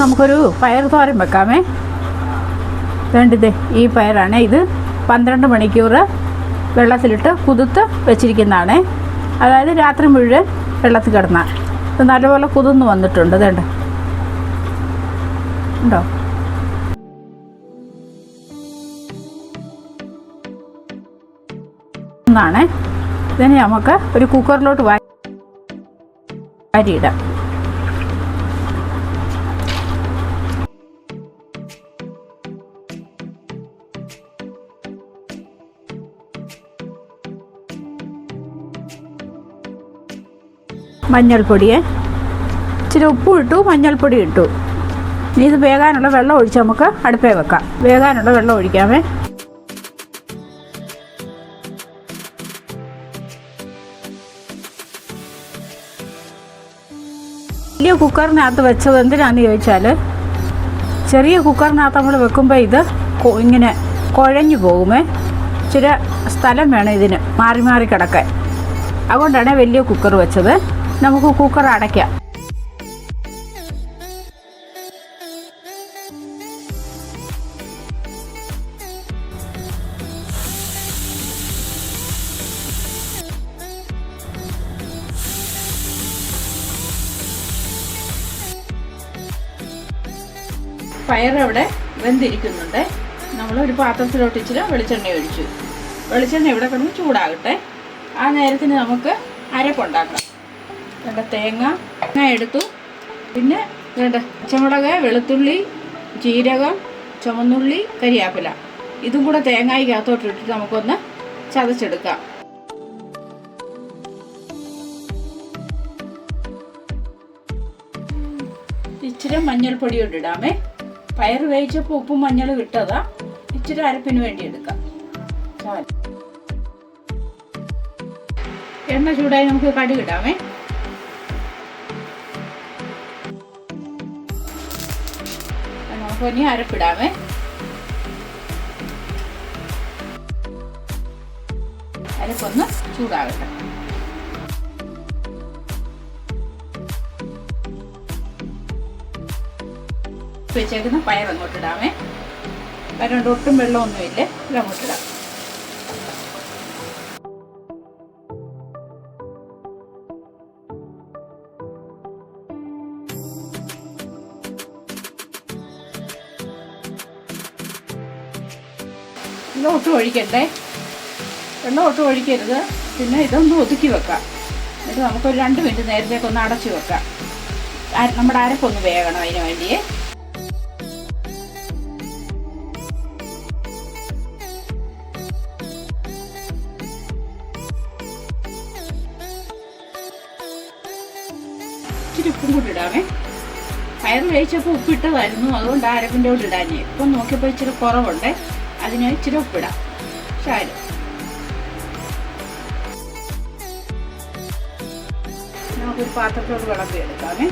നമുക്കൊരു പയർ തോരൻ വെക്കാമേ. വേണ്ടത് ഈ പയറാണ്. ഇത് 12 മണിക്കൂർ വെള്ളത്തിലിട്ട് കുതിർത്ത് വെച്ചിരിക്കുന്നതാണ്. അതായത് രാത്രി മുഴുവൻ വെള്ളത്തിൽ കിടന്നാൽ ഇത് നല്ലപോലെ കുതിർന്ന് വന്നിട്ടുണ്ട്. ഇതുണ്ട് ഉണ്ടോ? ഒന്നാണ്. ഇതിന് നമുക്ക് ഒരു കുക്കറിലോട്ട് വാരിയിടാം. മഞ്ഞൾപ്പൊടിയെ ഇച്ചിരി ഉപ്പും ഇട്ടു, മഞ്ഞൾപ്പൊടി ഇട്ടു. ഇനി ഇത് വേകാനുള്ള വെള്ളം ഒഴിച്ച് നമുക്ക് അടുപ്പേ വെക്കാം. വേകാനുള്ള വെള്ളം ഒഴിക്കാമേ. വലിയ കുക്കറിനകത്ത് വെച്ചത് എന്തിനാണെന്ന് ചോദിച്ചാൽ, ചെറിയ കുക്കറിനകത്ത് നമ്മൾ വെക്കുമ്പോൾ ഇത് ഇങ്ങനെ കുഴഞ്ഞു പോകുമേ. ഇച്ചിരി സ്ഥലം വേണം ഇതിന് മാറി മാറി കിടക്കാൻ. അതുകൊണ്ടാണ് വലിയ കുക്കർ വെച്ചത്. നമുക്ക് കുക്കർ അടയ്ക്കാം. പയറവിടെ വെന്തിരിക്കുന്നുണ്ട്. നമ്മളൊരു പാത്രത്തിലോട്ട് ഇച്ചിരി വെളിച്ചെണ്ണ ഒഴിച്ചു. വെളിച്ചെണ്ണ ഇവിടെ കിടന്ന് ചൂടാകട്ടെ. ആ നേരത്തിന് നമുക്ക് അരപ്പുണ്ടാക്കാം. തേങ്ങ എടുത്തു. പിന്നെ പച്ചമുളക്, വെളുത്തുള്ളി, ജീരകം, ചുവന്നുള്ളി, കരിയാപ്പില ഇതും കൂടെ തേങ്ങയ്ക്കകത്തോട്ട് ഇട്ടിട്ട് നമുക്കൊന്ന് ചതച്ചെടുക്കാം. ഇച്ചിരി മഞ്ഞൾപ്പൊടി ഇടാമേ. പയർ വേവിച്ചപ്പോൾ ഉപ്പും മഞ്ഞളും ഇട്ടതാ. ഇച്ചിരി അരപ്പിന് വേണ്ടി എടുക്കാം. എണ്ണ ചൂടായി നമുക്ക് കടുക് ഇടാമേ. നമുക്ക് ഇനി അരപ്പിടാമേ. അരപ്പൊന്ന് ചൂടാകട്ടെ. വെച്ചേക്കുന്ന പയർ അങ്ങോട്ടിടാമേ. പയറുണ്ട് ഒട്ടും വെള്ളമൊന്നുമില്ലേ. ഇത് അങ്ങോട്ടിടാം. വെള്ളം ഒട്ടും ഒഴിക്കണ്ടേ. വെള്ളം ഒട്ടും ഒഴിക്കരുത്. പിന്നെ ഇതൊന്ന് ഒതുക്കി വെക്കാം. എന്നിട്ട് നമുക്കൊരു 2 മിനിറ്റ് നേരത്തേക്കൊന്ന് അടച്ചു വെക്കാം. നമ്മുടെ അരപ്പൊന്ന് വേകണം. അതിന് വേണ്ടിയേ ഇച്ചിരി ഉപ്പും കൂടി ഇടാമേ. പയർ വേവിച്ചപ്പോൾ ഉപ്പിട്ടതായിരുന്നു. അതുകൊണ്ട് അരപ്പിൻ്റെ കൂടെ ഇടാഞ്ഞേ. ഇപ്പം നോക്കിയപ്പോൾ ഇച്ചിരി കുറവുണ്ട്. അതിന് ഇച്ചിരി ഉപ്പിടാം. ശരി, നമുക്കൊരു പാത്രത്തോട് വിളമ്പി എടുക്കാമേ.